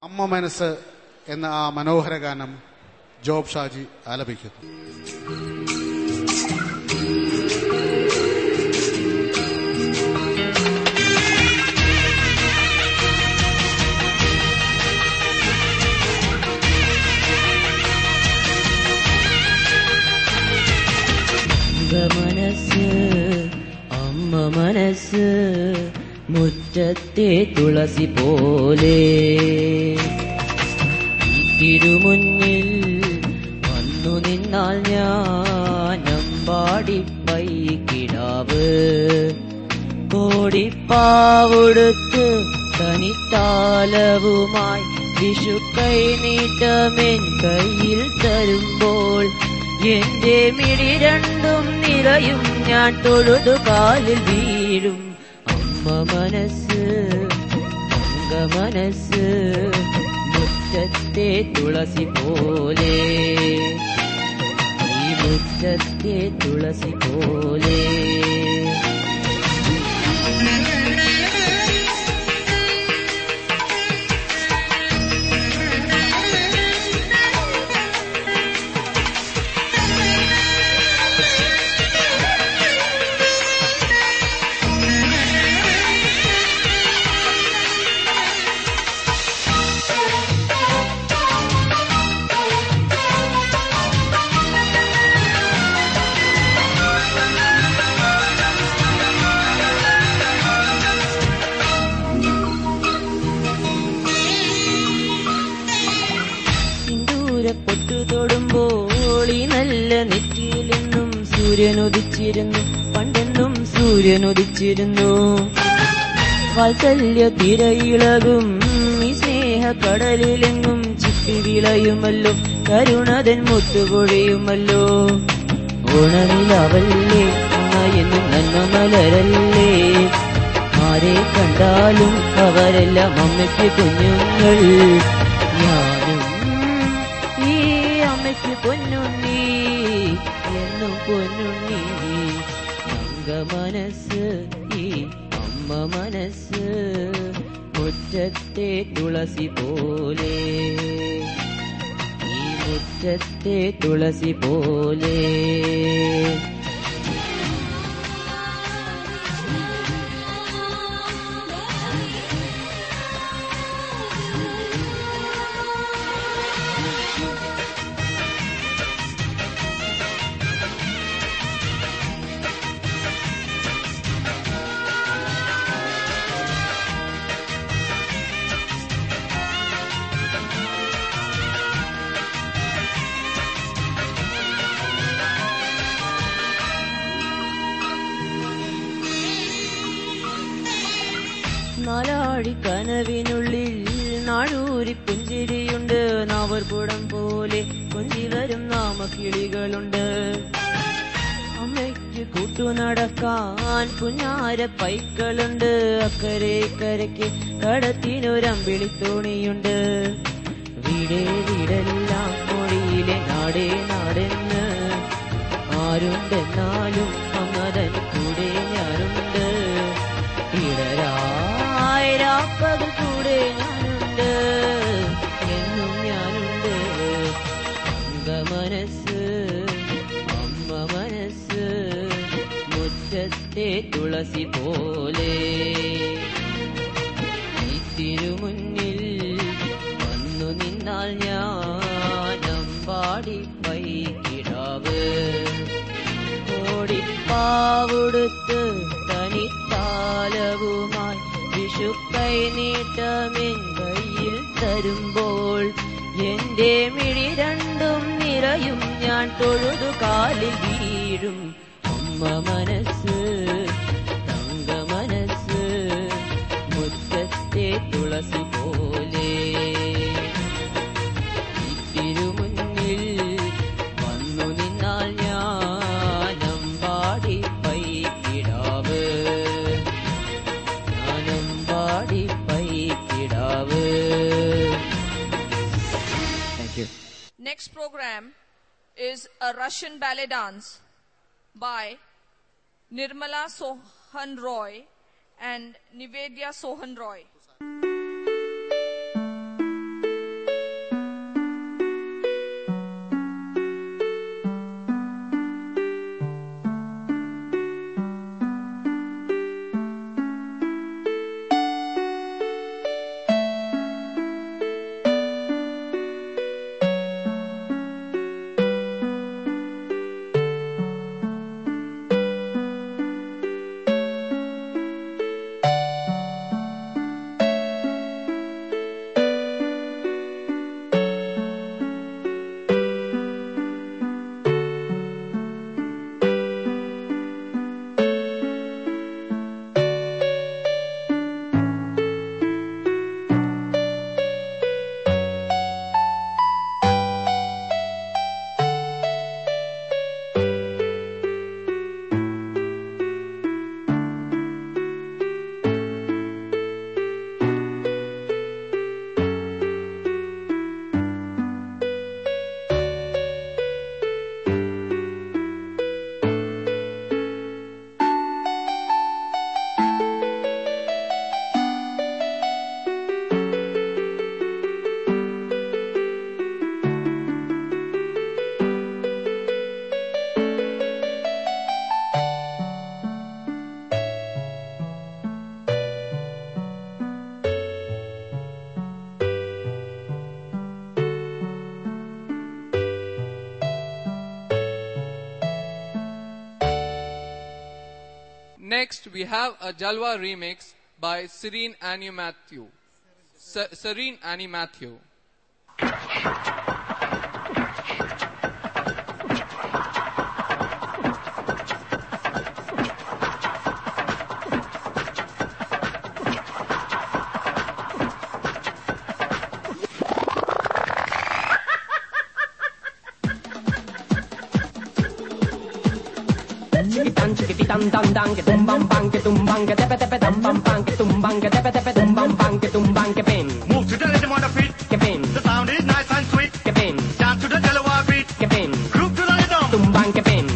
അമ്മ മനസ്സ് എന്ന ആ മനോഹര ഗാനം ജോബ് ഷാജി ആലപിക്കുന്നു. മനസ്സ് അമ്മ മനസ്സ് മുറ്റത്തെ തുളസി പോലെ തിരുമുന്നിൽ വന്നു നിന്നാൽ ഞാൻ അമ്പാടിപ്പൈ കിടാവ് കോടിപ്പാവൊടുത്ത് തനിത്താലവുമായി വിഷുക്കൈ നീട്ടമെൻ കയ്യിൽ തരുമ്പോൾ എന്റെ മിഴി രണ്ടും നിറയും ഞാൻ തൊഴുതു കാലിൽ വീഴും. അമ്മ മനസ്സ് അംഗ മനസ്സ് മുറ്റത്തെ തുളസി പോലെ ഈ മുറ്റത്തെ തുളസി പോലെ തൊടുമ്പോൾ ഈ നല്ല നെറ്റിയിലെന്നും സൂര്യനുദിച്ചിരുന്നു, പണ്ടെന്നും സൂര്യനുദിച്ചിരുന്നു. വാത്സല്യ തിരയിളകും ഈ സ്നേഹക്കടലിലെങ്ങും ചിപ്പി വിളയുമല്ലോ, കരുണതൻ മുത്തുപൊഴിയുമല്ലോ. ഓണനിലാവല്ലേ എന്നും നന്മ മലരല്ലേ, ആരെ കണ്ടാലും അവരെല്ലാം അമ്മയ്ക്ക് കുഞ്ഞുങ്ങൾ. ഞാനും ഈ അമ്മയ്ക്ക് പൊന്നുണ്ണി എന്നും പൊന്നുണ്ണി. അംഗ മനസ്സ് ഈ അമ്മ മനസ്സ് മുറ്റത്തെ തുളസി പോലെ ഈ മുറ്റത്തെ തുളസി പോലെ. നാലാടി കനവിനുള്ളിൽ നാഴൂരി പുഞ്ചിരിയുണ്ട്, നാവർപുടം പോലെ കൊഞ്ചി വരും നാമക്കിളികളുണ്ട്. അമ്മയ്ക്ക് കൂട്ടു നടക്കാൻ പുഞ്ഞാര പൈക്കളുണ്ട്, അക്കരെ കരയ്ക്ക് കടത്തിനൊരമ്പിളിത്തോണിയുണ്ട്. വീടേ വീടെല്ലാം മൊഴിയിലെ നാടേ നാടെന്ന് ആരുണ്ടെന്നാലും അമ്മതൻ കൂടെ ഞാനുണ്ട്. ഇടരായിരാപ്പകൽ കൂടെ ഞാനുണ്ട്, എന്നും ഞാനുണ്ട്. അംഗ മനസ്സ് അമ്മ മനസ്സ് മുറ്റത്തെ തുളസി പോലെ ഈ തിരുമുന്നിൽ വന്നു നിന്നാൽ ഞാൻ അമ്പാടിപ്പൈ കിടാവ് കോടിപ്പാവൊടുത്ത് തനിത്താലവുമായി വിഷുക്കൈ നീട്ടമെൻ കയ്യിൽ തരുമ്പോൾ എന്റെ മിഴി രണ്ടും നിറയും ഞാൻ തൊഴുതു കാലിൽ വീഴും. അമ്മ മനസ്സ് തങ്ക മനസ്സ് മുറ്റത്തെ തുളസി പോലെ തിരുമുന്നിൽ വന്നു നിന്നാൽ ഞാൻ അമ്പാടിപ്പൈ കിടാവ് ഞാനമ്പാടിപ്പൈ കിടാവ്. Next program is a Russian ballet dance by Nirmala Sohan Roy and Nivedya Sohan Roy. Next, we have a Jalwa remix by Serene Annie Matthew. Serene Annie Matthew. Dum dum dum ke dum bam bang ke dum bang ke tepe tepe dum bam bang ke dum bang ke tepe tepe dum bam bang ke dum bang ke pin. Move to the rhythm on the feet. Ke pin. The sound is nice and sweet. Ke pin. Dance to the Jalwa beat. Ke pin. Groove to the rhythm. Dum bang ke pin.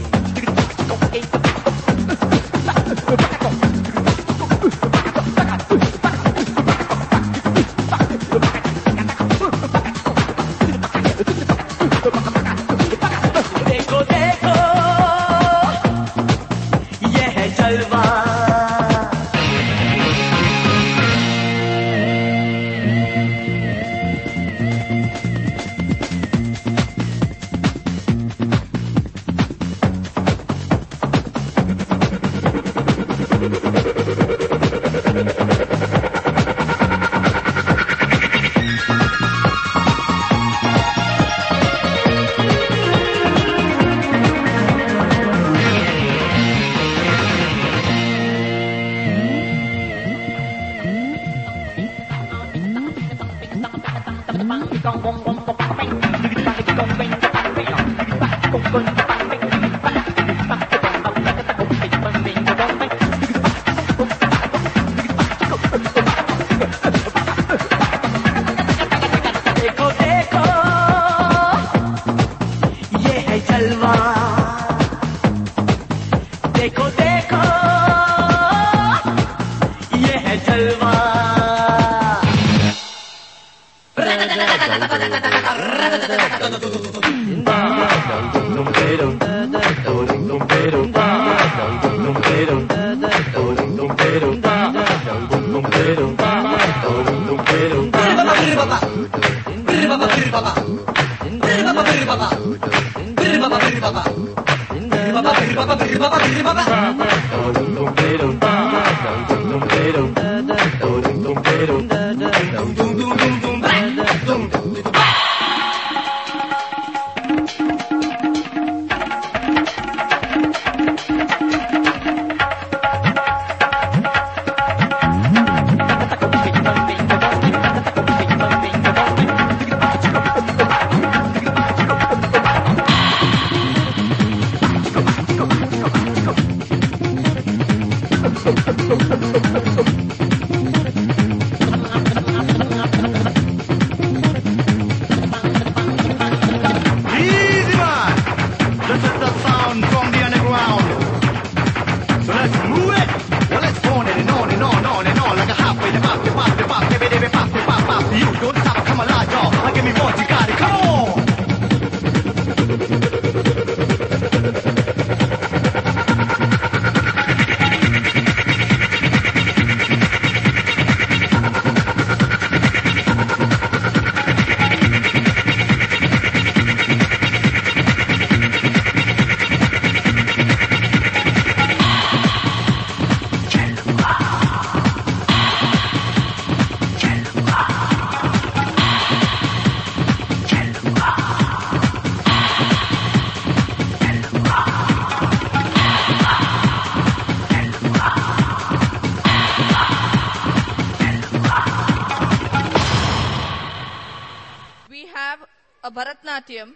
Bharatnatyam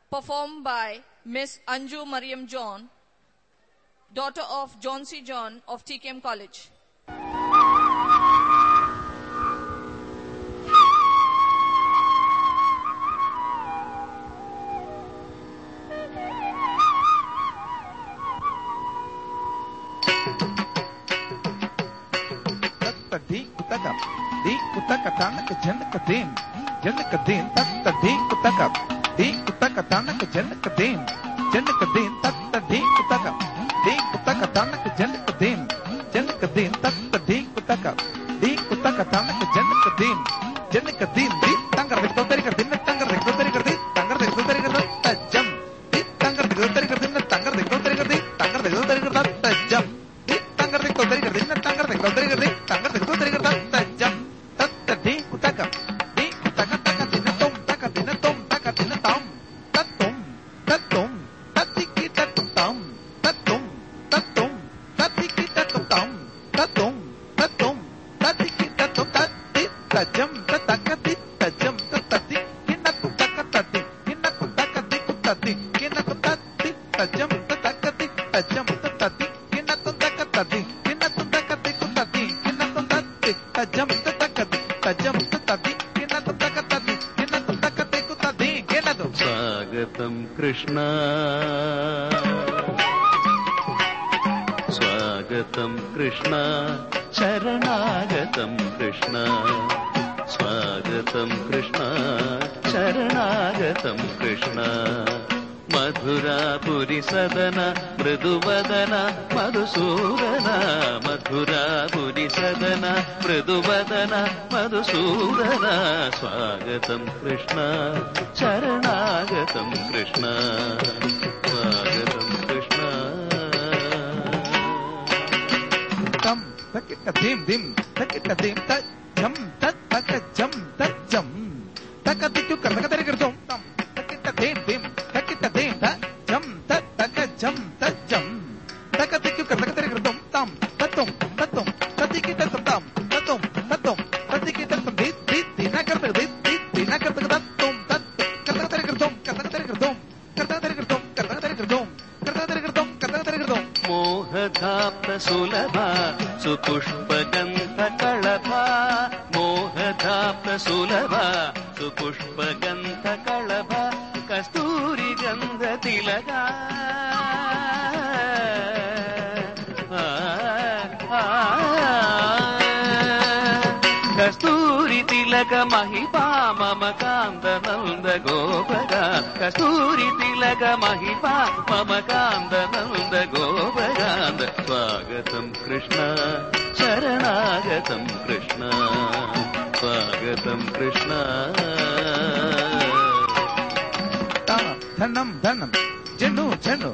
performed by Miss Anju Mariam John, daughter of John C. John of TKM College. Janakadin tattadin kutakap din kutakatanak janakadin janakadin tattadin kutakap din kutakatanak janakadin janakadin tattadin kutakap din kutakatanak janakadin janakadin din tangar rekto dari kardin tangar rekto dari kardin tangar rekto dari kardin tajam din tangar rekto dari kardin tangar rekto dari kardin tangar rekto dari kardin tajam din tangar rekto സ്വാഗതം കൃഷ്ണ സ്വാഗതം കൃഷ്ണ ശരണാഗതം കൃഷ്ണ സ്വാഗതം കൃഷ്ണ ശരണാഗതം കൃഷ്ണ മധുരാപുരി സദന മൃദുവദന മധുസൂദന മധുരാപുരി സദന മൃദുവദന മധുസൂദന സ്വാഗതം കൃഷ്ണ ശരണാഗതം കൃഷ്ണ സ്വാഗതം കൃഷ്ണ തം തക്കിട്ട ധിം ധിം തക്കിട്ട ധിം തം തത് തക ജം തത് ജം തക തിക്കു കർതക തരികർതും തം തക്കിട്ട ധിം ധിം തക്കിട്ട ധിം ത ജം തത് തക ജം തത് ജം തക തിക്കു കർതക തരികർതും തം തത്തും തത്തും തതിക്കിട്ട തം തത്തും തത്തും തതിക്കിട്ട തം ദി ദി ദിന കർതക ദി ദി ദിന കർതക തത്തും തത് കർതക തരികർതും കർതക തരികർതും കർതക തരികർതും കർതക തരികർതും കർതക തരികർതും കർതക തരികർതും മോഹധാപ്ത സുലഭ സുപുഷ്പഗന്ധ കളഭ മോഹധാപ്ത സുലഭ സുപുഷ്പഗന്ധ കളഭ കസ്തൂരി ഗന്ധ തിലക കസ്തൂരി തിലക മഹിപా മമ കാന്ത നന്ദ ഗോപര കസ്തൂരി തിലക മഹിപా മമ കാന്ത നന്ദ ഗോപരാന്ത സ്വാഗതം കൃഷ്ണ ശരണാഗതം കൃഷ്ണ സ്വാഗതം കൃഷ്ണ ധനം ധനം ജനു ജനു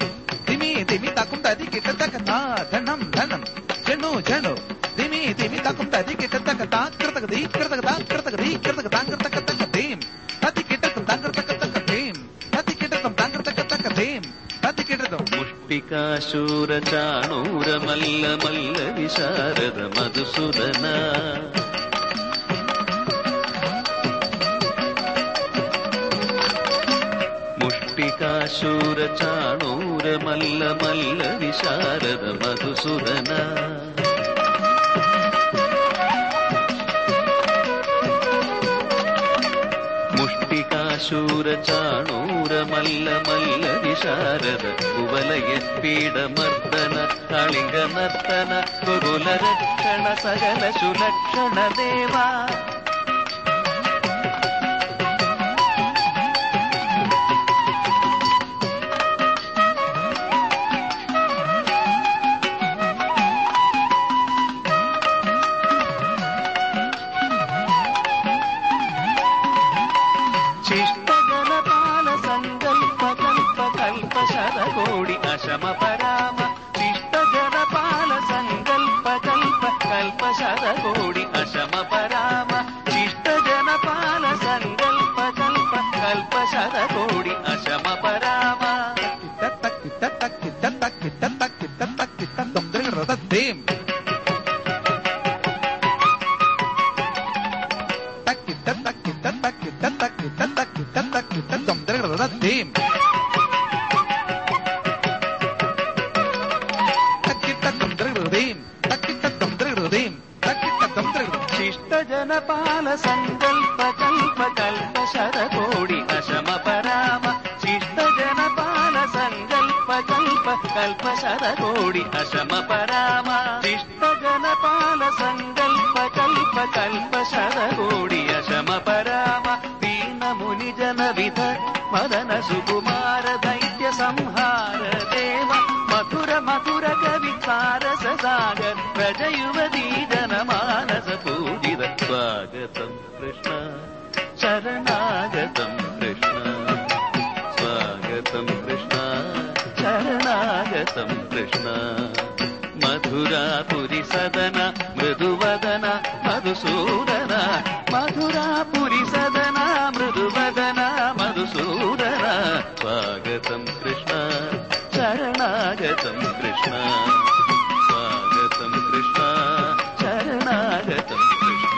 ദിമി ദിമി തക്കും തതി കിട്ട തക താ ധനം ധനം ജനു ജനു ദിമി ദിമി തക്കും തതി കിട്ട തക താ കൃതക ദി കൃതക താ കൃതക ദി കൃതക താ കൃതക തക ദീം തതി കിട്ട തം കൃതക തക ദീം തതി കിട്ട തം കൃതക തക ദീം തതി കിട്ട തം മുഷ്ടികാശൂര ചാണൂര മല്ല മല്ല വിശാരദ മധുസൂദന മുഷ്ടികാശൂര ചാണൂര മല്ല മല്ല വിശാരദ മധുസൂദന മുഷ്ടികാശൂര ചാണൂര മല്ല മല്ല വിശാരദ കുവലയപീഠമർദ്ദന കാളിംഗ നർത്തന കുരുല രക്ഷണ സകല സുലക്ഷണ ദേവാ ശതകോടി അശമ പരാമ ശിഷ്ട ജനപാല സങ്കൽപ്പ കൽപ്പ കൽപ്പ ശതകോടി അശമ പരാമ ശിഷ്ട ജനപാല സങ്കൽപ്പ കൽപ്പ കൽപ്പ ശതകോടി അശമ പരാമ തക്കിട്ട തക്കിട്ട തക്കിട്ട തക്കിട്ട തക്കിട്ട തം ദൃഢ ദീം തക്കിട്ട തക്കിട്ട തക്കിട്ട തക്കിട്ട തക്കിട്ട തക്കിട്ട തം ദൃഢ ദീം ജനപാല സങ്കൽപ്പ കൽപ്പ കൽപ്പ ശതകോടി അശമ പരാമ ശിഷ്ട ജനപാല സങ്കൽപ്പ കൽപ്പ കൽപ്പ ശതകോടി അശമ പരാമ ശിഷ്ട ജനപാല സങ്കൽപ്പ കൽപ്പ കൽപ്പ ശതകോടി അശമ പരാമ ദീന മുനി ജനവിധ മദന സുകുമാര ദൈത്യ സംഹാര ദേവ മധുര മധുര കവി സാരസ സാഗർ പ്രജ യുവതീ ജനമാനസ പൂജിത സ്വാഗതം കൃഷ്ണ ശരണാഗതം കൃഷ്ണ സ്വാഗതം കൃഷ്ണ ശരണാഗതം കൃഷ്ണ മധുരാപുരി സദന മൃദുവദന മധുസൂദന മധുരാപുരി സദന മൃദുവദന മധുസൂദന സ്വാഗതം കൃഷ്ണ ശരണാഗതം കൃഷ്ണ സ്വാഗതം കൃഷ്ണ ശരണാഗതം കൃഷ്ണ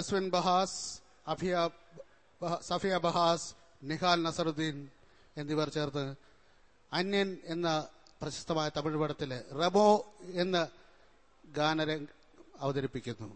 रसविन बहास अभिया സഫിയ ബഹാസ്, നിഹാൽ നസറുദ്ദീൻ എന്നിവർ ചേർത്ത് അന്യൻ എന്ന പ്രശസ്തമായ തമിഴ് പടത്തിലെ റബോ എന്ന ഗാനരംഗ് അവതരിപ്പിക്കുന്നു.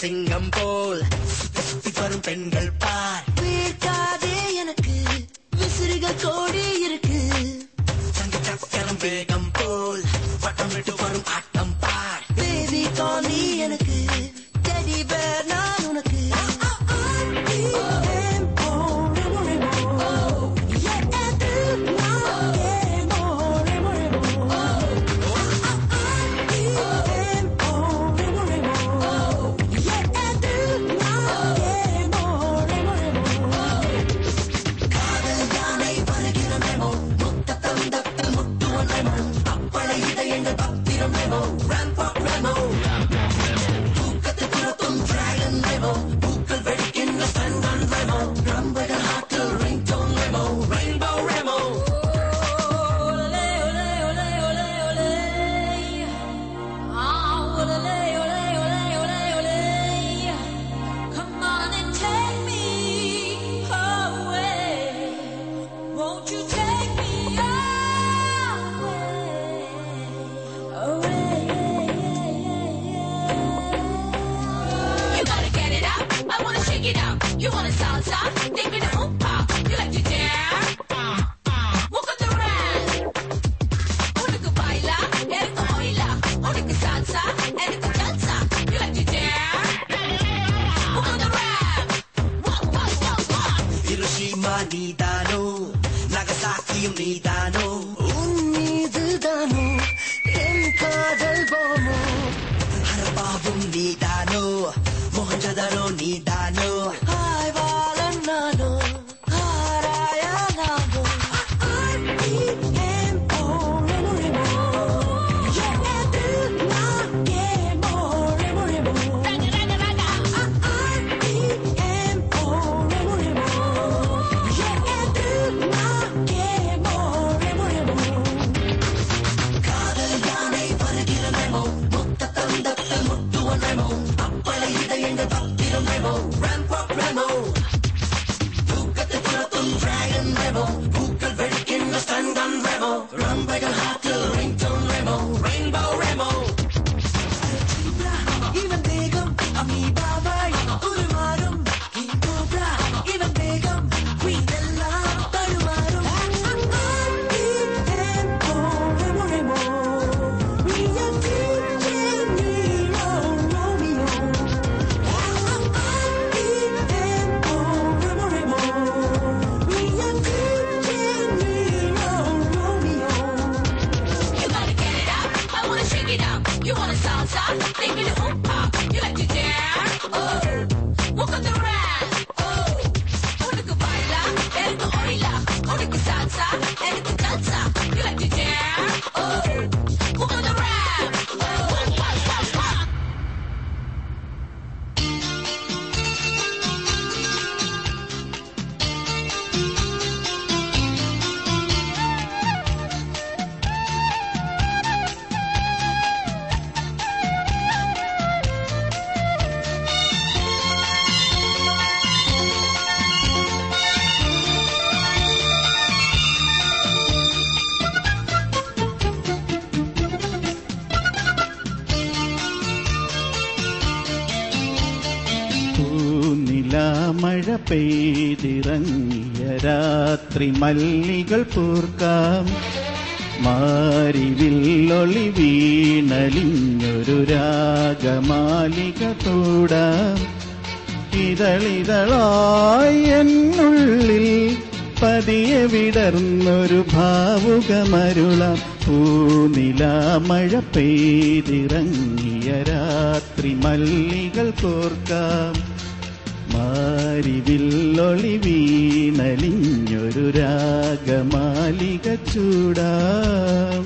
சிங்கம் போல் சுத்தி வரும் பெண்கள் பார், வேர்க்காதே எனக்கு விசிறிகள் கோடி இருக்கு, சங்க சக்கரம் வேகம் போல் பட்டம் விட்டு வரும் ஆட்டம் பார், பேபி காலி எனக்கு டெடி பேர் நான் உனக்கு You wanna salsa? Take me to oompa. You like to dance? Walk on the rand. Unakku baila, enakku oila. Unakku salsa, enakku jalsa. You like to dance? Walk on the rand. Walk, walk, walk, walk. Hiroshima nidano, Nagasaki nidano. Unnidano, en kaadal bomo. Harapavum nidano, Mohenjo-daro nidano. Take me to oompa. You like to dance? Oh, walk on the rack. Oh, unuku baila, eruku oila, unuku salsa, eruku salsa. You like to dance? Oh, walk on the rack. Oh, walk, walk, walk, walk. മഴ പെയ്തിറങ്ങിയ രാത്രി മല്ലികൾ പൂർക്കാം മാരിവില്ലൊളി വീണലിഞ്ഞൊരു രാഗമാലിക തോടാം ഇതളിതളായി എന്നുള്ളിൽ പതിയെ വിടർന്നൊരു ഭാവുകമരുളാം പൂനിലാമഴ പെയ്തിറങ്ങിയ രാത്രി മല്ലികൾ കോർക്കാം മാരിവില്ലൊളി വീണലിഞ്ഞൊരു രാഗമാലിക ചൂടാം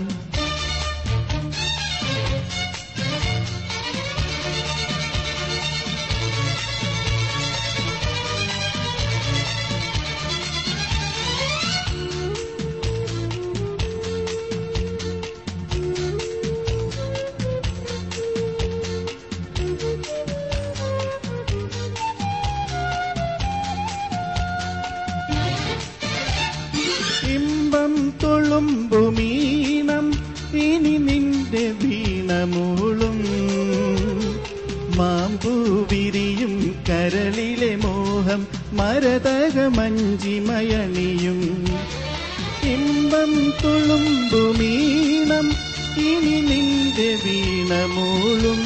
തുളുമ്പുമീനം ഇനി നിന്റെ വീണമൂളും മാമ്പൂ വിരിയും കരളിലെ മോഹം മരതക മഞ്ചിമയണിയും ഇമ്പം തുളുമ്പുമീനം ഇനി നിന്റെ വീണമൂളും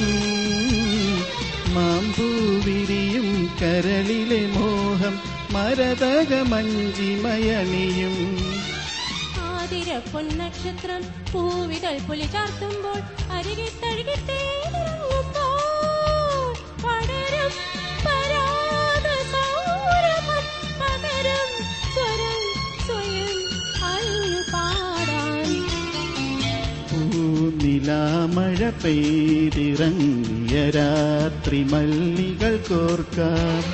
മാമ്പൂ വിരിയും കരളിലെ മോഹം മരതക മഞ്ചിമയണിയും പൊന്നക്ഷത്രം പൂവിതൾ പുലി ചാർത്തുമ്പോൾ അരികെ തഴുകി തേനിറങ്ങുമ്പോൾ പടരും പരാത സൗരഭം പകരും സ്വരം സ്വയം അഴിഞ്ഞു പാടാൻ പൂനിലാമഴ പെയ്തിറങ്ങിയ രാത്രി മല്ലികൾ കോർക്കാം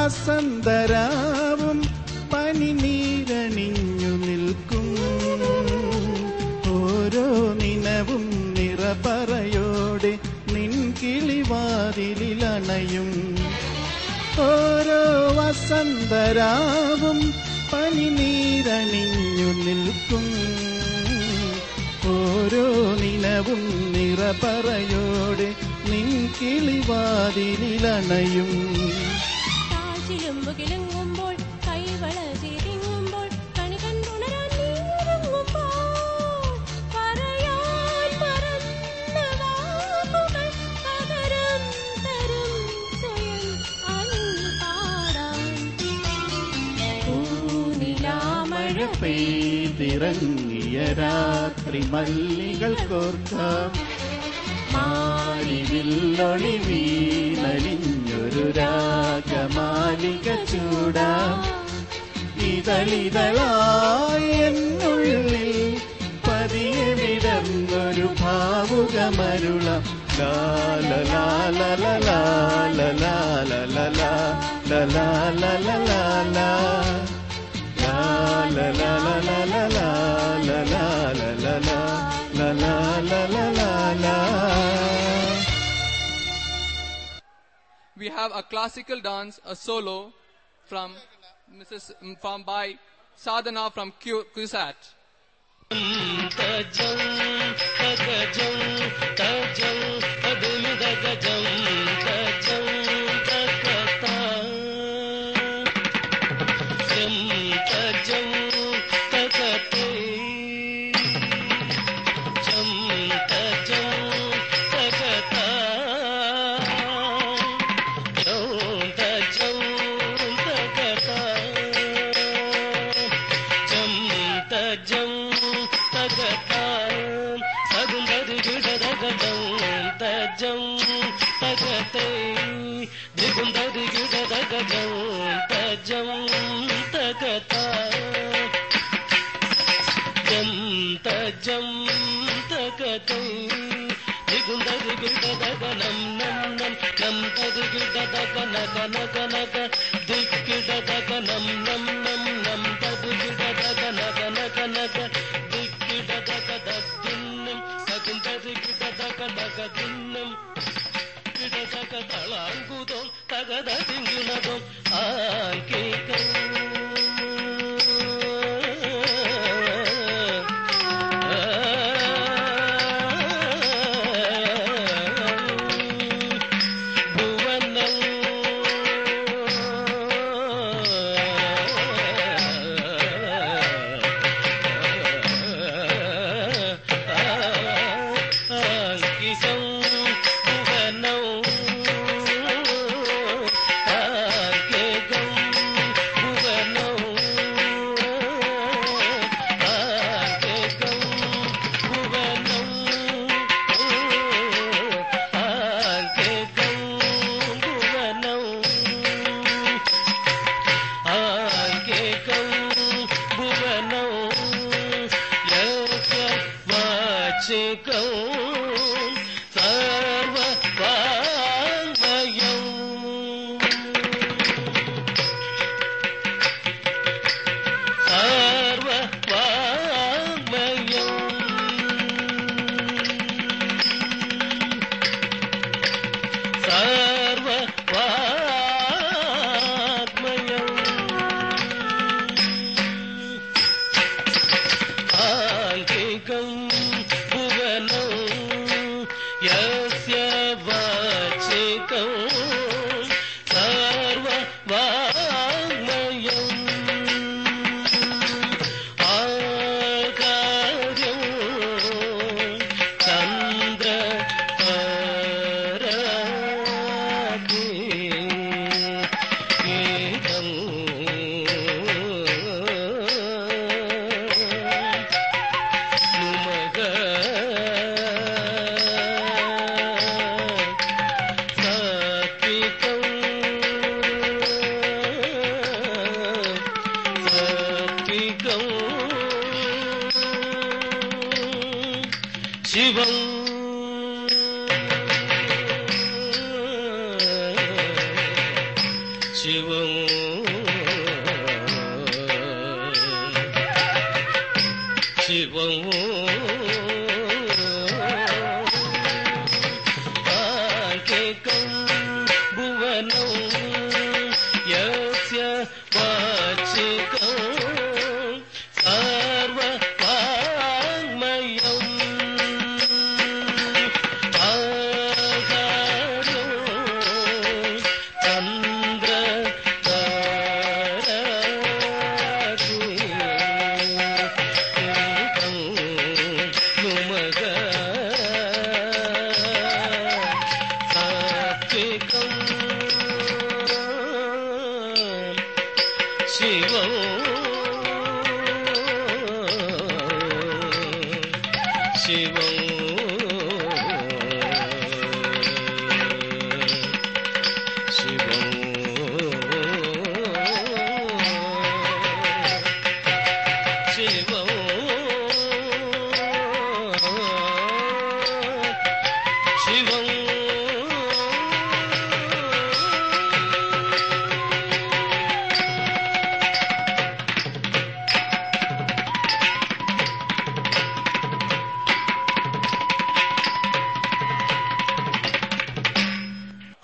വസന്തരാവും പനിനീരണിഞ്ഞു നിൽക്കും ഓരോ നിനവും നിറപറയോടെ നിൻകിളിവാതിലണയും ഓരോ വസന്തരാവും പനിനീരണിഞ്ഞു നിൽക്കും ഓരോ നിനവും നിറപറയോടെ നിൻകിളിവാതിലണയും ചിലുമ്പുകിലുങ്ങുമ്പോൾ കൈവള ചിരിങ്ങുമ്പോൾ കണി കണ്ടുണരാൻ നീരുങ്ങുമ്പോൾ പറയാൻ മറന്ന വാക്കുകൾ പകരം തരും സ്വയം അഴിഞ്ഞു പാടാൻ പൂനിലാമഴ പെയ്തിറങ്ങിയ രാത്രി മല്ലികൾ കോർക്കാം മാരിവില്ലൊളി വീണലിഞ്ഞൊരു രാഗമാലിക ചൂടാം ഇതളിതളായി എന്നുള്ളിൽ പതിയെ വിടർന്നൊരു ഭാവുകമരുളാം we have a classical dance, a solo from by Sadhana from QSAT.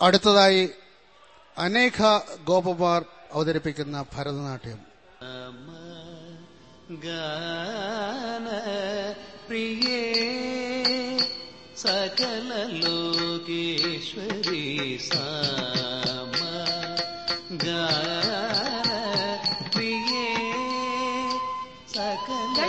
അടുത്തതായി അനേക ഗോപകുമാർ അവതരിപ്പിക്കുന്ന ഭരതനാട്യം. ഗാന പ്രിയേ സകല ലോകേശ്വരി സാമ ഗാന പ്രിയേ സകല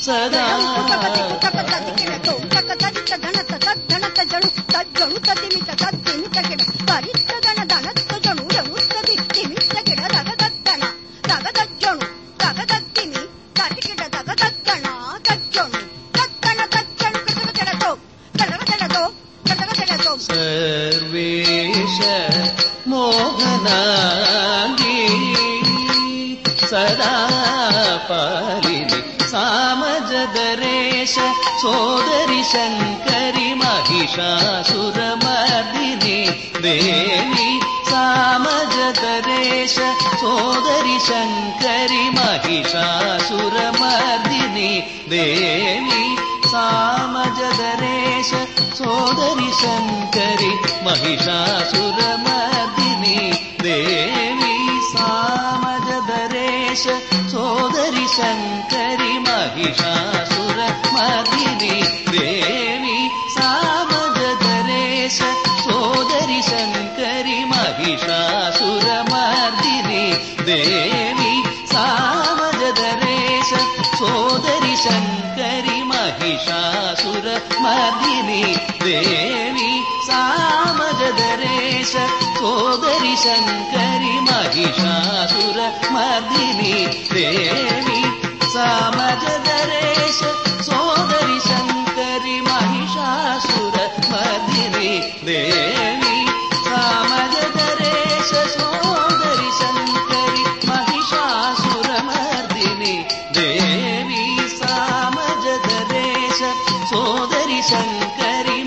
ಸದಾ ತರಿತ್ತಗಣ ದನತ್ತ ಜಣು ಜಣುತ್ತ ದಿತ್ತಿಮಿತ್ತ ಗಿಡ ದಗದತ್ತಣ ದಗದಜ್ಜಣು ದಗದತ್ತಿಮಿ ತಟಿಗಿಡ ದಗದತ್ತಣ ತಜ್ಜಣು ತತ್ತಣ ತಜ್ಜಣು ಕಡಗದೆಳತೋ ಕಡಗದೆಳತೋ ಕಡಗದೆಳತೋ ಸರ್ವೇಶ ಮೋಹನಾಂಗಿ ಸದಾ ಪಾಲಿನಿ ಸಾಮಜದರೇಶ ಸೋದರಿ ಶಂಕರಿ ಮಹಿಷಾಸುರಮರ್ದಿನಿ ದೇವಿ ಸಾಮಜದರೇಶ ಸೋದರಿ ಶಂಕರಿ ಮಹಿಷಾಸುರಮರ್ದಿನಿ ದೇವಿ ಸಾಮಜದರೇಶ ಸೋದರಿ ಶಂಕರಿ ಮಹಿಷಾಸುರಮರ್ದಿನಿ ದೇವಿ ಸಾಮಜದರೇಶ ಸೋದರಿ ಶಂಕರಿ ಮಹಿಷಾಸುರಮರ್ದಿನಿ ದೇವಿ ಸಾಮಜದರೇಶ ಸೋದರಿ ಶಂಕರಿ ಮಹಿಷಾಸುರಮರ್ದಿನಿ ದೇವಿ ಸಾಮಜದರೇಶ ಸೋದರಿ ಶಂಕರಿ ಮಹಿಷಾಸುರಮರ್ದಿನಿ ದೇವಿ ಸಾಮಜದರೇಶ ಸೋದರಿ ಶಂಕರಿ ಮಹಿಷಾಸುರಮರ್ದಿನಿ ದೇವಿ ಸಾಮಜದರೇಶ ಸೋದರಿ ಶಂಕರಿ ಮಹಿಷಾಸುರಮರ್ದಿನಿ ದೇವಿ ಸಾಮಜದರೇಶ ಸೋದರಿ ಶಂಕರಿ ಮಹಿಷಾಸುರಮರ್ದಿನಿ ದೇವಿ ಸಾಮಜದರೇಶ ಸೋದರಿ ಶಂಕರಿ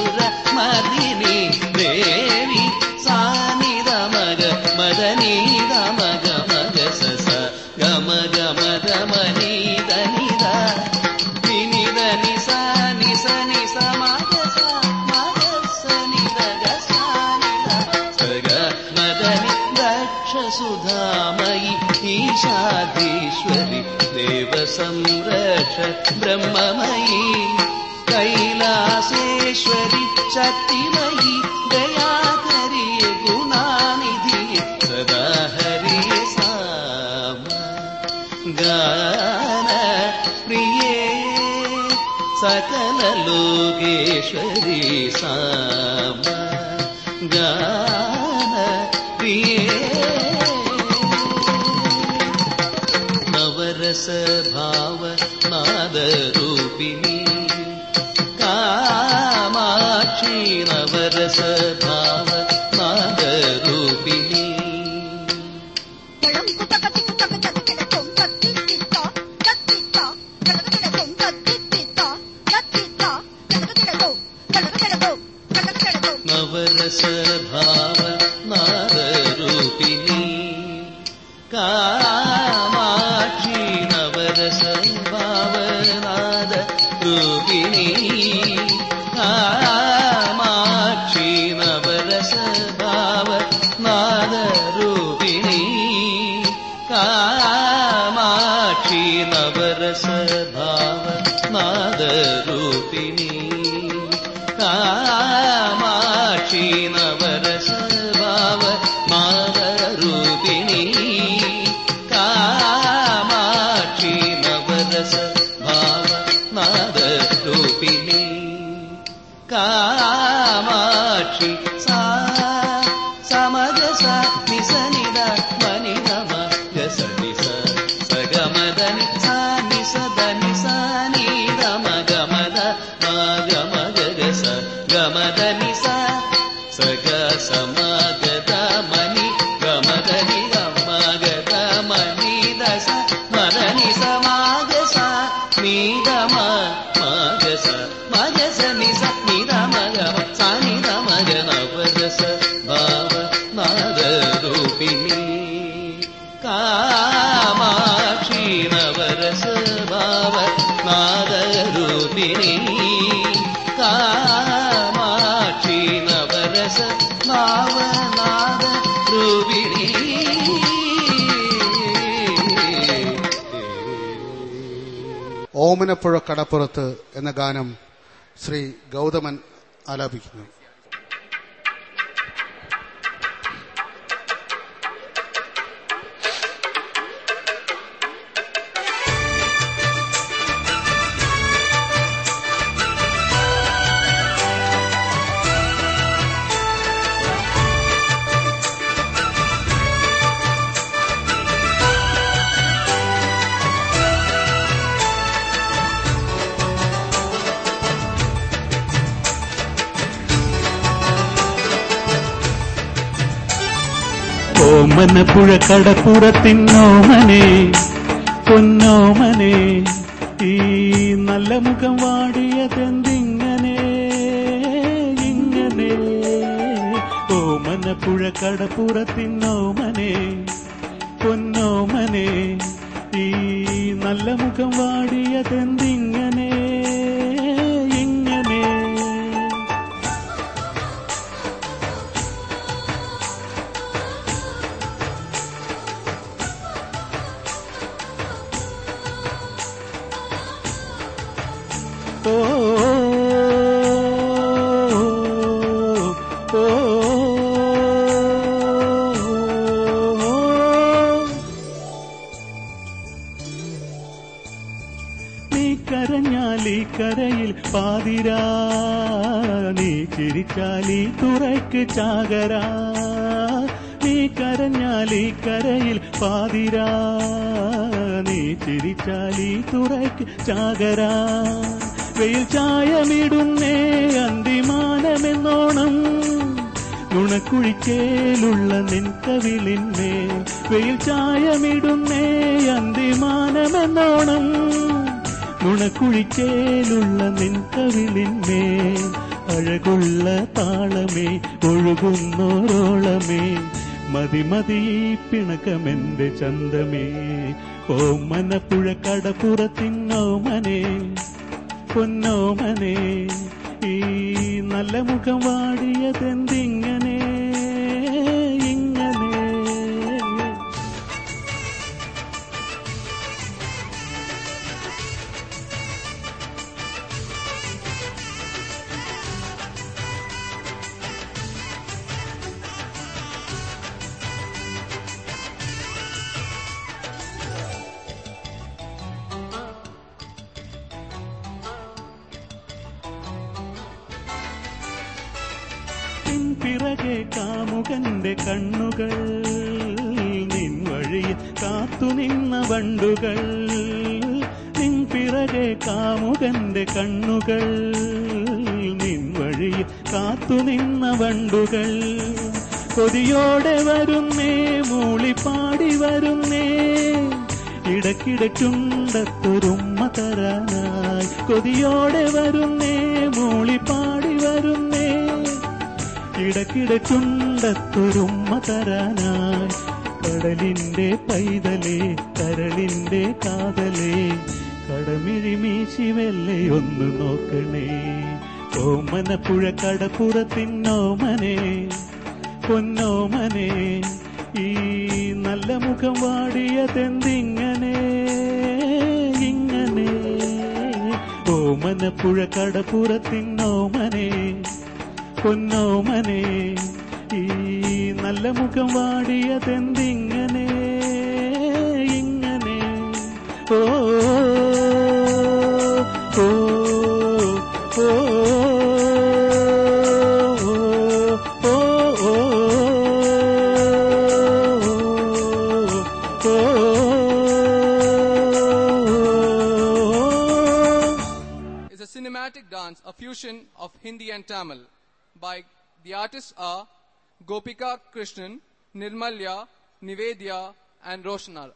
ಮಹಿಷಾಸುರಮರ್ದಿನಿ ದೇವಿ ಸಾನಿದ ಮಗ ಮದನಿದ ಮಗ ಮಗ ಸಸ ಗಮ ಗಮದ ಮನಿದ ನಿದ ನಿನಿದ ನಿಸ ನಿಸ ನಿಸ ಮಗ ಸ ಮಗ ಸ ನಿದ ಗ ಸ ನಿದ ಸಗ ಮದನಿ ದಕ್ಷ ಸುಧಾಮಯಿ ಈಶಾಧೀಶ್ವರಿ ದೇವ ಸಂರಕ್ಷ ಬ್ರಹ್ಮಮಯಿ कैलासेश्वरी शक्तिमयी दयाकरी गुणानिधि सदा हरि साम गान प्रिये सकल लोकेश्वरी साम गान प्रिये नवरस भाव नाद रूपिणी कामाक्षी नवरस भाव नाद रूपिणी नवरस भाव नाद रूपिणी कामाक्षी नवरस भाव नाद रूपिणी कामाक्षी नवरस भाव नाद रूपिणी कामाक्षी नवरस भाव नाद रूपिणी कामाक्षी नवरस भाव नाद रूपिणी कामाक्षी नवरस भाव नाद रूपिणी कामाक्षी सा समग सा निस निद मनि नम गस निस सगमदनि सा निस दनि सा नि गम गमद मग गस गमदनि सा सग समगद मनि गमदनि गमगद मनि दस मदनि समाग सा नि गम मगस मगस नि स नि मग सा नि मग नवरस भाव नाद रूपिणी कामाक्षी नवरस भाव नाद रूपिणी कामाक्षी नवरस भाव नाद रूपिणी ഓമനപ്പുഴ കടപ്പുറത്ത് എന്ന ഗാനം ശ്രീ ഗൗതമൻ ആലാപിക്കുന്നു. ഓമനപ്പുഴ കടപ്പുറത്തിന്നോമനെ പൊന്നോമനെ ഈ നല്ല മുഖം വാടിയതെന്തിങ്ങനെ ഇങ്ങനെ ഓമനപ്പുഴ കടപ്പുറത്തിന്നോമനെ പൊന്നോമനെ ഈ നല്ല മുഖം വാടിയതെന്തിങ്ങനെ ഇങ്ങനെ കരഞ്ഞാലീ കരയിൽ പാതിരാ നീ ചിരിച്ചാലീ തുറയ്ക്ക് ചാകരാ നീ കരഞ്ഞാലീ കരയിൽ പാതിരാ നീ ചിരിച്ചാലീ തുറയ്ക്ക് ചാകരാ വെയിൽ ചായമിടുന്നേ അന്തിമാനമെന്നോണം നുണക്കുഴിക്കേലുള്ള നിൻ കവിളിന്മേ വെയിൽ ചായമിടുന്നേ അന്തിമാനമെന്നോണം നുണക്കുഴിക്കേലുള്ള നിൻ കവിളിന്മേ അഴകുള്ള താളമേ ഒഴുകുന്നോരോളമേ മതി പിണക്കമെന്റെ ചന്തമേ ഓമനപ്പുഴ കടപ്പുറത്തിന്നോമനെ പൊന്നോമനെ ഈ നല്ല മുഖം വാടിയതെന്തിങ്ങനെ ഇങ്ങനെ പിറകെ കാമുകന്റെ കണ്ണുകൾ നിൻ വഴിയിൽ കാത്തുനിന്ന വണ്ടുകൾ നിൻ പിറകെ കാമുകന്റെ കണ്ണുകൾ നിൻ വഴിയിൽ കാത്തുനിന്ന വണ്ടുകൾ കൊതിയോടെ വരുന്നേ മൂളിപ്പാടി വരുന്നേ ഇടയ്ക്കിടയ്ക്കുണ്ടത്തൊരുമ്മ തരാനായി കൊതിയോടെ വരുന്നേ മൂളിപ്പാടി വരുന്നേ ഇടയ്ക്കിടയ്ക്കുണ്ടത്തൊരുമ്മ തരാനായി കടലിന്റെ പൈതലേ കരളിന്റെ കാതലേ കടമിഴിമീശി വെല്ലയൊന്നു നോക്കണേ ഓമനപ്പുഴ കടപ്പുറത്തിന്നോമനെ പൊന്നോമനെ ഈ നല്ല മുഖം വാടിയതെന്തിങ്ങനെ ഇങ്ങനെ ഓമനപ്പുഴ കടപ്പുറത്തിന്നോമനെ പൊന്നോമനെ ഈ നല്ല മുഖം വാടിയതെന്തിങ്ങനെ ഇങ്ങനെ ഓ ഓ ഓ Cinematic dance, a fusion of Hindi and Tamil. By the artists are Gopika Krishnan, Nirmalya, Nivedya and Roshanar.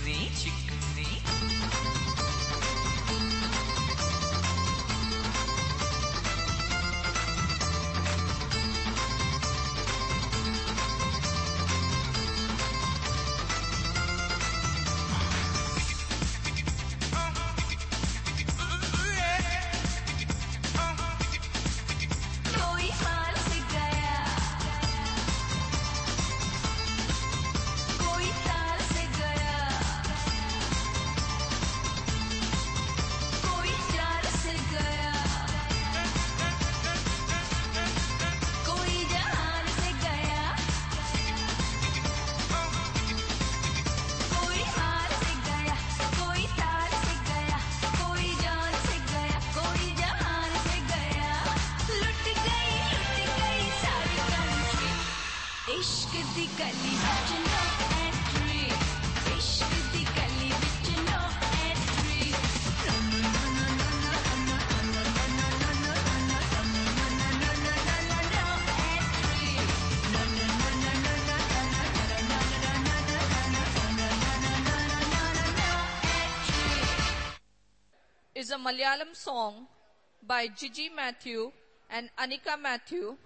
ചിക്കുന്നി ചിക്കുന്നി is a Malayalam song by Gigi Matthew and Anika Matthew.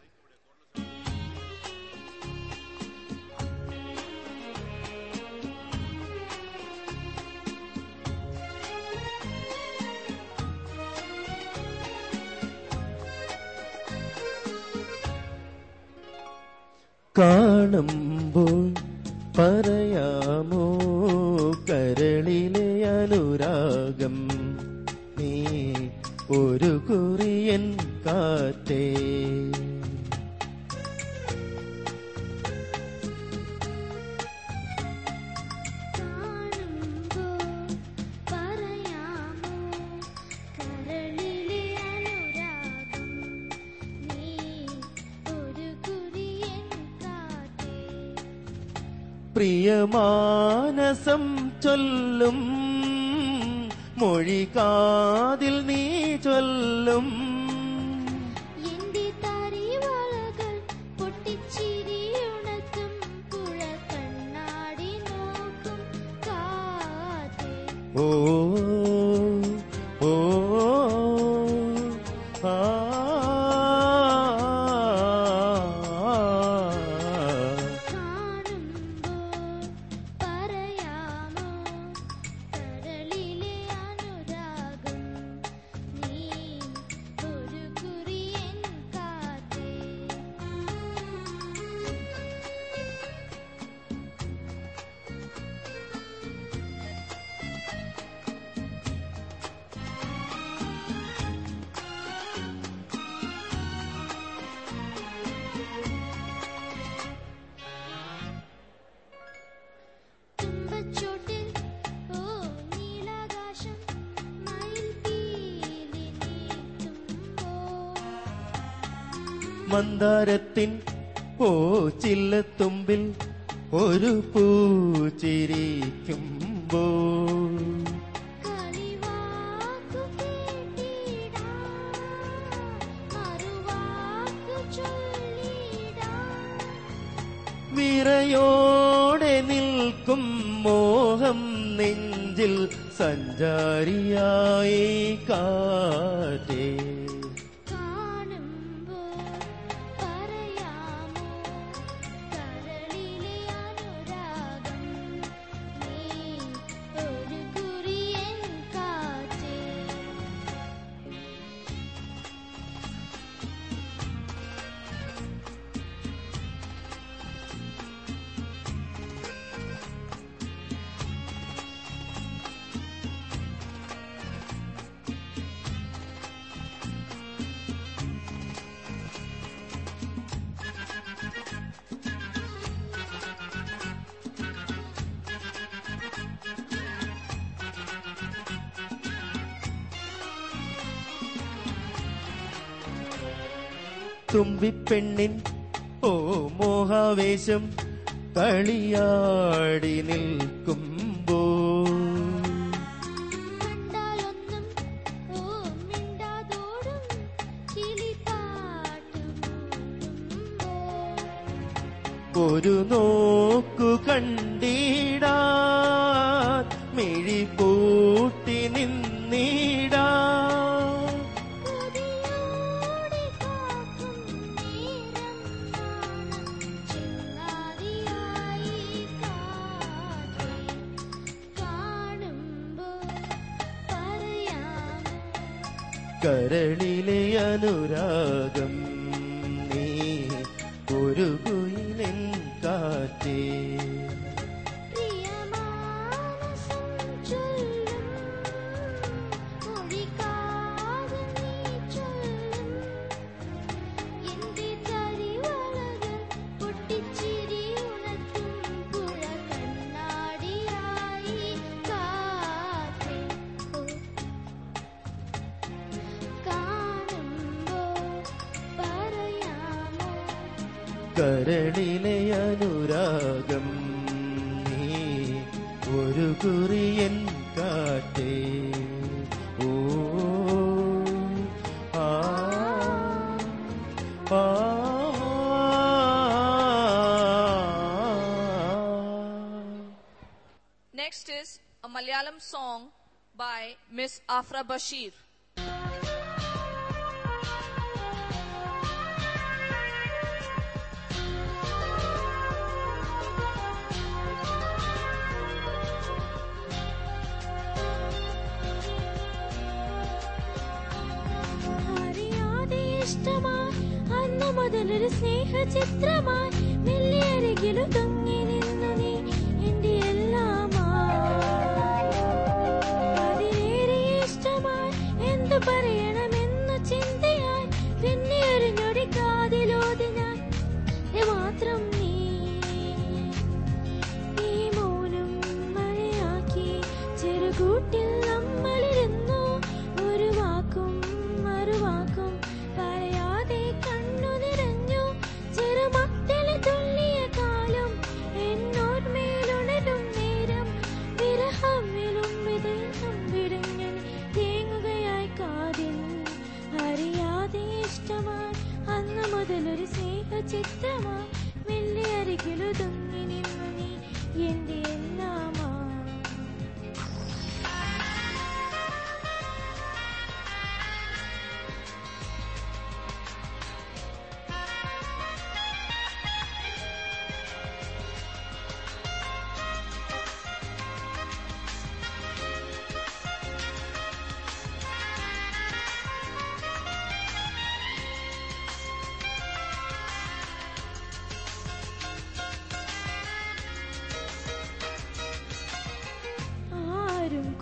കാണുമ്പോൾ പറയാമോ കരളിലെ അനുരാഗം നീ ഒരു കുറിയൻ കാറ്റേ പ്രിയമാനസം ചൊല്ലും മൊഴി കാതിൽ നീ ചൊല്ലും ഓ ഓ ആ മന്ദാരത്തിൻ ചില്ലത്തുമ്പിൽ ഒരു പൂ ചിരിക്കുമ്പോൾ വിറയോടെ നിൽക്കും മോഹം നെഞ്ചിൽ സഞ്ചാരിയായി കാറ്റേ തുമ്പിപ്പെണ്ണിൻ മോഹാവേശം കളിയാടി നിൽക്കുമ്പോൾ ഒരു നോക്കു കണ്ടിടാൻ മിഴി പൂട്ടി നിന്നിടാൻ കരളിലെ അനുരാഗം നീ ഒരു കുയിലിൻ കാറ്റേ കരളിലെ അനുരാഗം നീ ഒരു കുറിയൻ കാറ്റേ ഓ ആ ആ Next is a Malayalam song by Miss Afra Bashir. അന്ന് മുതലൊരു സ്നേഹചിത്രമായി മെല്ലെ അരികിലും തങ്ങി നിന്നു നീ എന്റെ എല്ലാമതിലേറെ ഇഷ്ടമായി എന്തു പറയണമെന്നു ചിന്തയായി പിന്നെ ഒരു ഞൊടി കാതിലോതി ഞാൻ മാത്രം നീ ഈ മൗനം മഴയാക്കി ചെറുകൂട്ടിൽ നമ്മളിരുന്നു ഒരു വാക്കും മറുവാക്കും പറയാതെ കണ്ണു നിറഞ്ഞു ചെറുമക്കളെ തുള്ളിയ കാലം എന്നോർമേലുണരും നേരം വിരഹമിലും വിദേഹം വിടുങ്ങൻ തേങ്ങുകയായി കാതിൽ അറിയാതെ ഇഷ്ടമായി അന്ന് മുതലൊരു സ്നേഹചിത്രമായി മെല്ലെ അരികിലൊതുങ്ങി നിന്നു നീ എന്റെ എല്ലാമാ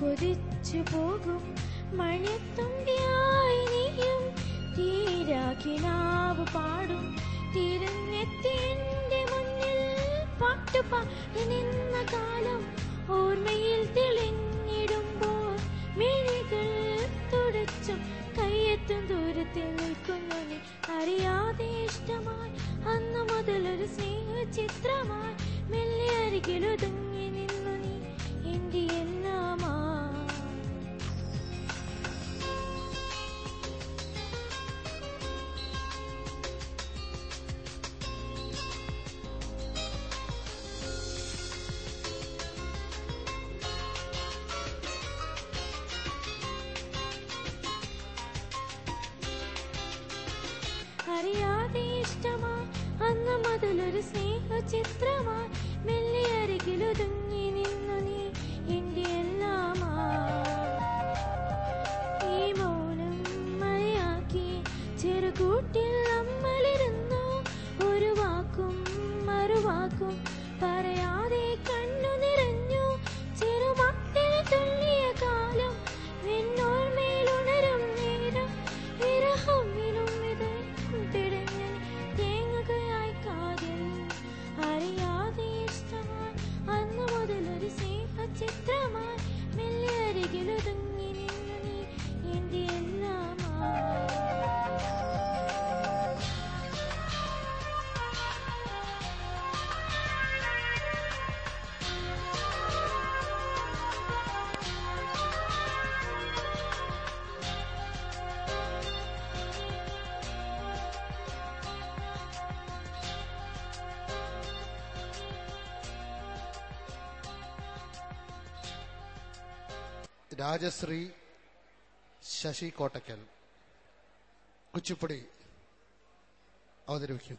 കൊതിച്ചു പോകും മഴത്തുണ്ടിയായി നീയും തീരാക്കിനാവ് പാടും തിരഞ്ഞെത്തി എന്റെ മുന്നിൽ പാട്ടുപാടി നിന്ന കാലം ഓർമ്മയിൽ തെളിഞ്ഞിടുമ്പോൾ മിഴികൾ തുടച്ചും കയ്യെത്തും ദൂരത്തിൽ നിൽക്കുന്നു നീ അറിയാതെ ഇഷ്ടമായി അന്ന് മുതലൊരു സ്നേഹചിത്രമായി മെല്ലെ അരികിലൊതുങ്ങി നിന്നു നീ എന്റെ എല്ലാമാ അറിയാതെ ഇഷ്ടമായി അന്ന് മുതലൊരു സ്നേഹചിത്രമായി മെല്ലെ അരികിലൊതുങ്ങി നിന്നു നീ എന്റെ എല്ലാമാ ഈ മൗനം മഴയാക്കി ചെറുകൂട്ടിൽ നമ്മളിരുന്നു ഒരു വാക്കും മറുവാക്കും പറയാതെ കണ്ണു നിറഞ്ഞു ചെറുമക്കളെ തുള്ളിയ കാലം എന്നോർമേലുണരും നേരം വിരഹമിലും തിടഞ്ഞൻ തേങ്ങുകയായി കാതിൽ അറിയാതെ ഇഷ്ടമായി അന്ന് മുതൽ രാജശ്രീ ശശി കോട്ടക്കൽ കുച്ചിപ്പുടി അവതരിപ്പിക്കും.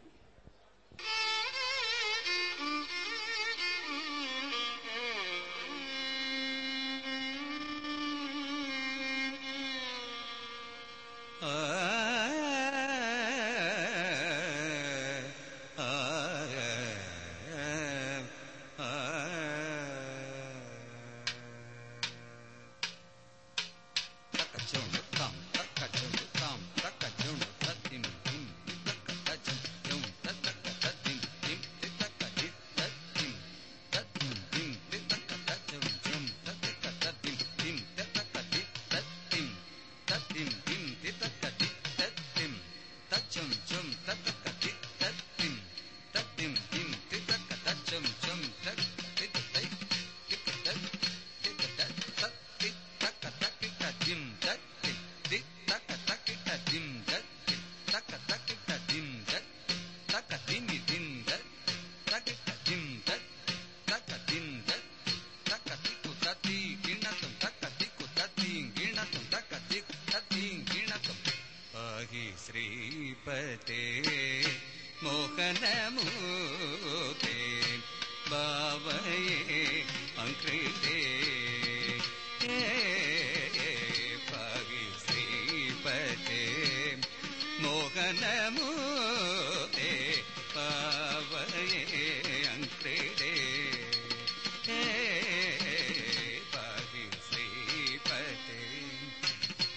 ശ്രീപതേ മോഹനമൂർത്തേ ബാവയേ അങ്കൃതേ പാഹി ശ്രീപതേ മോഹനമൂർത്തേ ബാവയേ അങ്കൃതേ പാഹി ശ്രീപതേ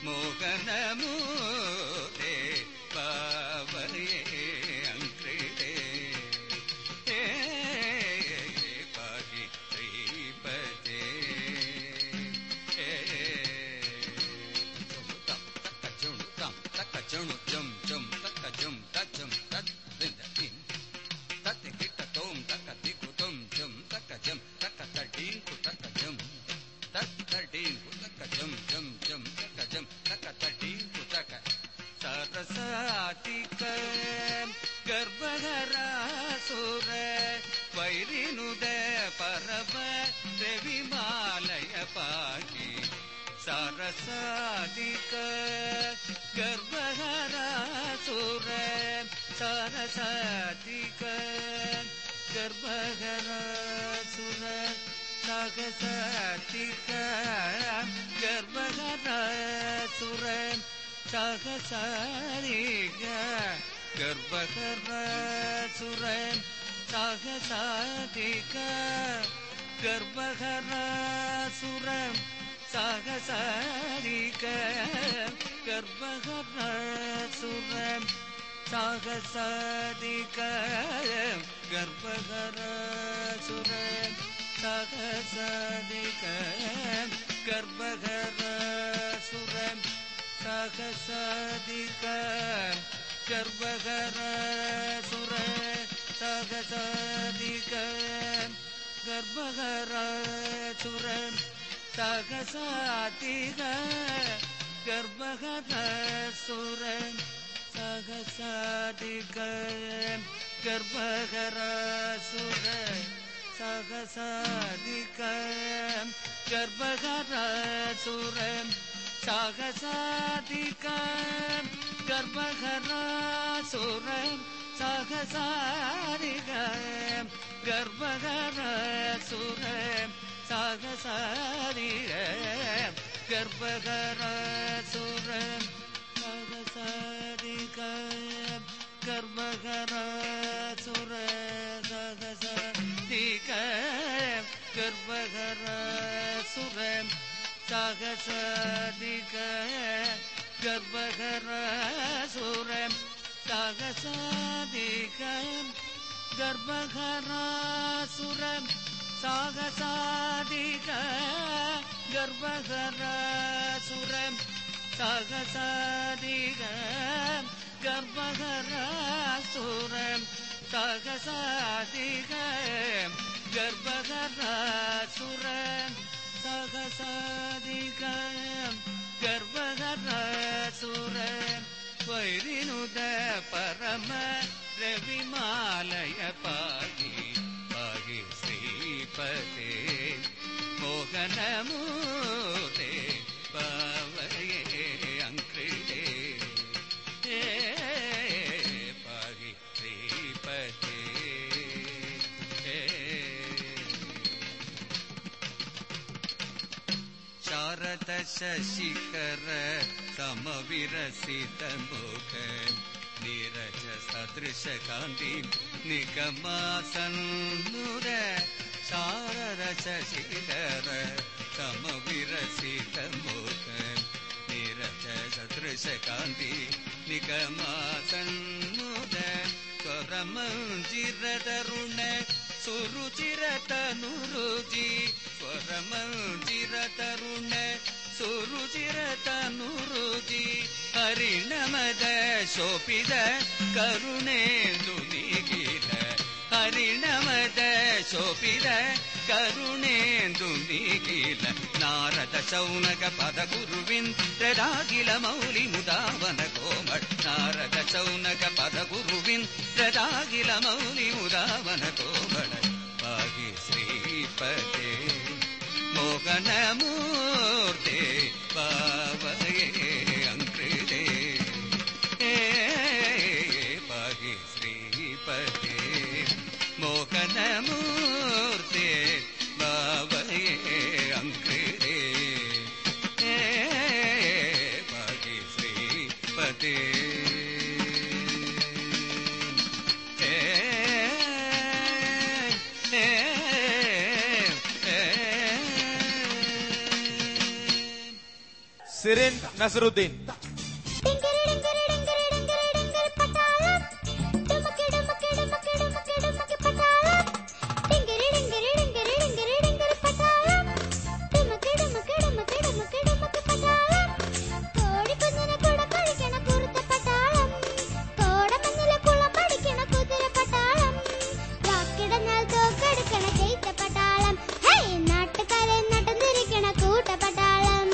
മോഹനമൂർത്തേ പാവയേ അങ്കൃതേ പാഹി ശ്രീപതേ തക്കജുണു ജം ജം തക്കജം തജം തദ്ദിൻ തത്തികിട്ടതോം തക്കതികുതം ജം തക്കജം തക്കതടീം കുതക്കജം തത്തടീം കുതക്കജം ജം ജം തക്കജം തക്കതടീം കുതക സരസാതിക ഗർഭഹരാസുര വൈരിനുദ പരവ രവിമാലയ പാഹി സരസാതിക ഗർഭഹരാസുര സരസാതിക ഗർഭഹരാസുര സഹസാതിക ഗർഭഹരാസുര സഹസാരിക ഗർഭഹരാസുര സഹസാതിക ഗർഭഹരാസുര സഹസാരിക ഗർഭഹരാസുര സഹസാദിക ഗർഭഹരാസുര സഹസാദിക ഗർഭഹരാസുര സഹസാദിക ഗർഭഹരാസുര സഹസാദിക ഗർഭഹരാസുര സഹസാദിക ഗർഭഹരാസുര സഹസാദിക ഗർഭഹരാസുര സഹസാദിക ഗർഭഹരാസുര സഹസാദിക ഗർഭഹരാസുര സഹസാദിക ഗർഭഹരാസുര സഹസാദിക ഗർഭഹരാസുര സഹസാദിക ഗർഭഹരാസുര സഹസാദിക ഗർഭഹരാസുര സഹസാദിക ഗർഭഹരാസുര സഹസാദിക ഗർഭഹരാസുര സഹസാദിക ഗർഭഹരാസുര സഹസാദിക ഗർഭഹരാസുര സഹസാദിക ഗർഭഹരാസുര സഹസാദിക ഗർഭഹരാസുര വൈരിനുദ പരമ രവിമാലയ പാഹി പാഹി ശ്രീപതേ മോഹനമൂർത്തേ ശശികര സമവിരസിത മുഖ നീരജ സദൃശ കാന്തി നിഗമാസന്നുര ശാരദ ശശികര സമവിരസിത മുഖ നീരജ സദൃശ കാന്തി നിഗമാസന്നുര സ്വരമഞ്ജിരതരുണ സുരുചിരതനുരുചി സ്വരമഞ്ജിരതരുണ സുരുചിരതനുരുചി ഹരിണമദ ശോഭിത കരുണേന്ദു നിഖില ഹരിണമദ ശോഭിത കരുണേന്ദു നിഖില നാരദ ശൗനക പദ ഗുരുവിന്ദ്രദാഖില മൗലി മുദാവന കോമൾ നാരദ ശൗനക പദ ഗുരുവിന്ദ്രദാഖില മൗലി മുദാവന കോമൾ പാഹി ശ്രീപദേ മോഹനമൂർത്തേ പാവയേ അങ്കൃതേ പാഹി ശ്രീപദേ മോഹനമൂർത്തേ പാവയേ അങ്കൃതേ പാഹി ശ്രീപദേ സിറിൻ നസറുദ്ദീൻ. നാട്ടുകാരെ നടന്നിരിക്കണ കൂട്ടപ്പട്ടാളം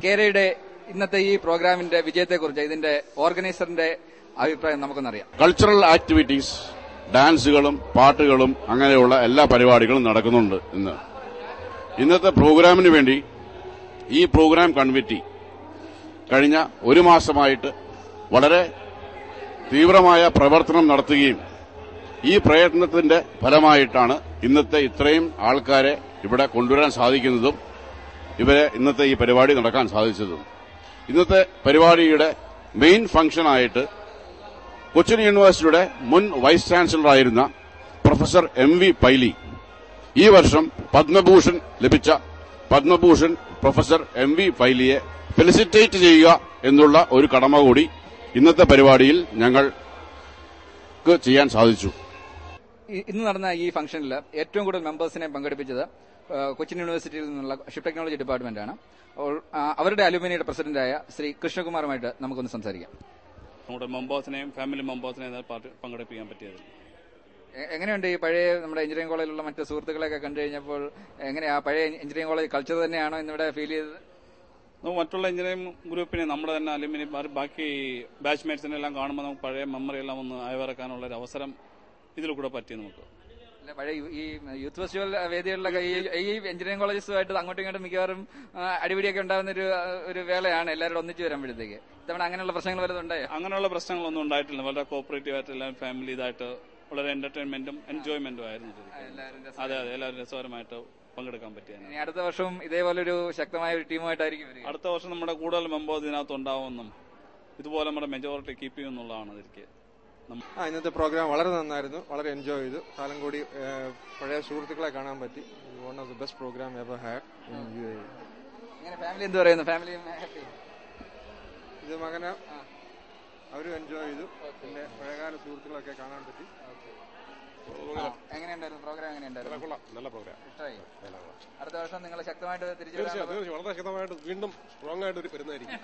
കേരയുടെ ഇന്നത്തെ ഈ പ്രോഗ്രാമിന്റെ വിജയത്തെക്കുറിച്ച് ഇതിന്റെ ഓർഗനൈസറിന്റെ അഭിപ്രായം നമുക്കൊന്നറിയാം. കൾച്ചറൽ ആക്ടിവിറ്റീസ്, ഡാൻസുകളും പാട്ടുകളും അങ്ങനെയുള്ള എല്ലാ പരിപാടികളും നടക്കുന്നുണ്ട്. ഇന്നത്തെ പ്രോഗ്രാമിന് വേണ്ടി ഈ പ്രോഗ്രാം കമ്മിറ്റി കഴിഞ്ഞ ഒരു മാസമായിട്ട് വളരെ തീവ്രമായ പ്രവർത്തനം നടത്തുകയും ഈ പ്രയത്നത്തിന്റെ ഫലമായിട്ടാണ് ഇന്നത്തെ ഇത്രയും ആൾക്കാരെ ഇവിടെ കൊണ്ടുവരാൻ സാധിക്കുന്നതും ഇവരെ ഇന്നത്തെ ഈ പരിപാടി നടക്കാൻ സാധിച്ചതും. ഇന്നത്തെ പരിപാടിയുടെ മെയിൻ ഫംഗ്ഷനായിട്ട് കൊച്ചിൻ യൂണിവേഴ്സിറ്റിയുടെ മുൻ വൈസ് ചാൻസലറായിരുന്ന പ്രൊഫസർ MV പൈലി ഈ വർഷം പത്മഭൂഷൺ ലഭിച്ച പത്മഭൂഷൺ പ്രൊഫസർ MV പൈലിയെ ഫെലിസിറ്റേറ്റ് ചെയ്യുക എന്നുള്ള ഒരു കടമ കൂടി ഇന്നത്തെ പരിപാടിയിൽ ഞങ്ങൾക്ക് ചെയ്യാൻ സാധിച്ചു. ഇന്ന് നടന്ന ഈ ഫംഗ്ഷനിൽ ഏറ്റവും കൂടുതൽ മെമ്പേഴ്സിനെ പങ്കെടുപ്പിച്ചത് കൊച്ചിൻ യൂണിവേഴ്സിറ്റിയിൽ നിന്നുള്ള ഷിപ്പ് ടെക്നോളജി ഡിപ്പാർട്ട്മെന്റാണ്. അവരുടെ അലുമിനിയുടെ പ്രസിഡന്റായ ശ്രീ കൃഷ്ണകുമാറുമായിട്ട് നമുക്കൊന്ന് സംസാരിക്കാം. നമ്മുടെ മെമ്പേഴ്സിനെയും ഫാമിലി മെമ്പേഴ്സിനെയും പങ്കെടുപ്പിക്കാൻ പറ്റിയത് എങ്ങനെയുണ്ട്? ഈ പഴയ നമ്മുടെ എഞ്ചിനീയറിംഗ് കോളേജിലുള്ള മറ്റ് സുഹൃത്തുക്കളെയൊക്കെ കണ്ടു കഴിഞ്ഞപ്പോൾ എങ്ങനെയാ പഴയ എഞ്ചിനീയറിംഗ് കോളേജ് കൾച്ചർ തന്നെയാണോ ഇന്നിവിടെ ഫീൽ ചെയ്തത്? മറ്റുള്ള എഞ്ചിനീയറിംഗ് ഗ്രൂപ്പിനെ നമ്മുടെ തന്നെ അലുമിനി ബാക്കി ബാച്ച്മേറ്റ്സിനെ എല്ലാം കാണുമ്പോൾ നമുക്ക് പഴയ മെമ്മറി എല്ലാം ഒന്ന് അയവിറക്കാനുള്ള ഒരു അവസരം ഇതിൽ കൂടെ പറ്റി നമുക്ക്. പഴയ ഈ യൂത്ത് ഫെസ്റ്റിവൽ വേദികളിലൊക്കെ ഈ എഞ്ചിനീയറിംഗ് കോളേജസുമായിട്ട് അങ്ങോട്ടും ഇങ്ങോട്ടും മിക്കവാറും അടിപിടിയൊക്കെ ഉണ്ടാകുന്ന ഒരു വേളയാണ് എല്ലാവരും ഒന്നിച്ചു വരുമ്പോഴത്തേക്ക്. ഇത്തവണ അങ്ങനെയുള്ള പ്രശ്നങ്ങൾ വരുന്നുണ്ടായോ? അങ്ങനെയുള്ള പ്രശ്നങ്ങളൊന്നും ഉണ്ടായിട്ടില്ല. വളരെ കോപ്പറേറ്റീവ് ആയിട്ട് എല്ലാവരും ഫാമിലി ഇതായിട്ട് വളരെ എന്റർടൈൻമെന്റും എൻജോയ്മെന്റും ആയിരുന്നു. അതെ, എല്ലാവരും രസകരമായിട്ട് പങ്കെടുക്കാൻ പറ്റിയാണ്. ഇനി അടുത്ത വർഷം ഇതേപോലൊരു ശക്തമായ ഒരു ടീമായിട്ടായിരിക്കും അടുത്ത വർഷം നമ്മുടെ കൂടുതൽ മെമ്പേഴ്സ് ഇതിനകത്ത് ഉണ്ടാവുമെന്നും ഇതുപോലെ നമ്മുടെ മെജോറിറ്റി കീപ്പ് ചെയ്യുമെന്നുള്ളതാണ് ഇതിലേക്ക്. ഇന്നത്തെ പ്രോഗ്രാം വളരെ നന്നായിരുന്നു, വളരെ എൻജോയ് ചെയ്തു. കാലം കൂടി പഴയ സുഹൃത്തുക്കളെ കാണാൻ പറ്റി. One of the best program ever had in UAE. Family എന്ത് പറയുന്നു? ഫാമിലി ഇത് മകന് അവരും എൻജോയ് ചെയ്തു. പിന്നെ പഴയകാല സുഹൃത്തുക്കളൊക്കെ കാണാൻ പറ്റി. എങ്ങനെയുണ്ടായിരുന്നു പ്രോഗ്രാം? എങ്ങനെയുണ്ടായിരുന്നു? നല്ല പ്രോഗ്രാം. ഇഷ്ടമായി. അടുത്ത വർഷം നിങ്ങൾ ശക്തമായിട്ട് തിരിച്ചു വളരെ ശക്തമായിട്ട് വീണ്ടും സ്ട്രോങ് ആയിട്ട് വരുന്നതായിരിക്കും.